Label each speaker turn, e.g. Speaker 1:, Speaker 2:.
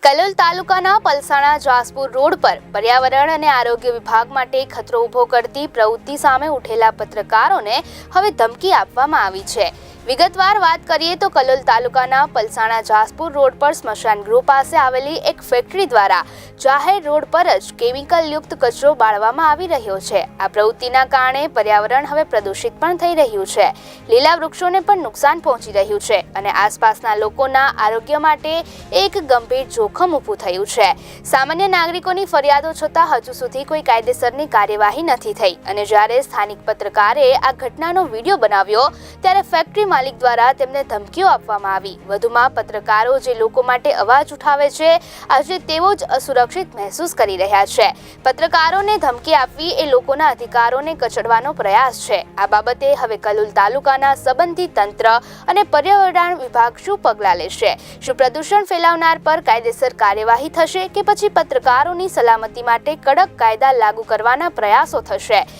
Speaker 1: કલોલ તાલુકાના પલસાણા જાસપુર રોડ પર પર્યાવરણ અને આરોગ્ય વિભાગ માટે ખતરો ઊભો કરતી પ્રવૃત્તિ સામે ઉઠેલા પત્રકારોને હવે ધમકી આપવામાં આવી છે। વિગતવાર વાત કરીએ તો કલોલ તાલુકાના પલસાણા જાસપુર રોડ પર સ્મશાન ગૃહ પાસે આવેલી એક ફેક્ટરી દ્વારા જાહેર રોડ પર જ કેમિકલ યુક્ત કચરો બાળવામાં આવી રહ્યો છે। આ પ્રવૃત્તિના કારણે પર્યાવરણ હવે પ્રદૂષિત પણ થઈ રહ્યું છે, લીલા વૃક્ષોને પણ નુકસાન પહોંચી રહ્યું છે અને આસપાસના લોકોના આરોગ્ય માટે એક ગંભીર જોખમ ઊભું થયું છે। સામાન્ય નાગરિકોની ફરિયાદો છતાં હજુ સુધી કોઈ કાયદેસરની કાર્યવાહી નથી થઈ અને જ્યારે સ્થાનિક પત્રકારે આ ઘટનાનો વિડીયો બનાવ્યો ત્યારે ફેક્ટરી માલિક દ્વારા તેમને ધમકીઓ આપવામાં આવી। વધુમાં પત્રકારો જે લોકો માટે અવાજ ઉઠાવે છે, આજે તેઓ જ અસુરક્ષિત મહેસૂસ કરી રહ્યા છે। પત્રકારોને ધમકી આપવી એ લોકોના અધિકારોને કચડવાનો પ્રયાસ છે। આ બાબતે હવે કલોલ તાલુકાના સંબંધિત તંત્ર અને પર્યાવરણ વિભાગ શું પગલાં લેશે? શું પ્રદૂષણ ફેલાવનાર પર કાયદેસર કાર્યવાહી થશે કે પછી પત્રકારોની સલામતી માટે કડક કાયદા લાગુ કરવાના પ્રયાસો થશે?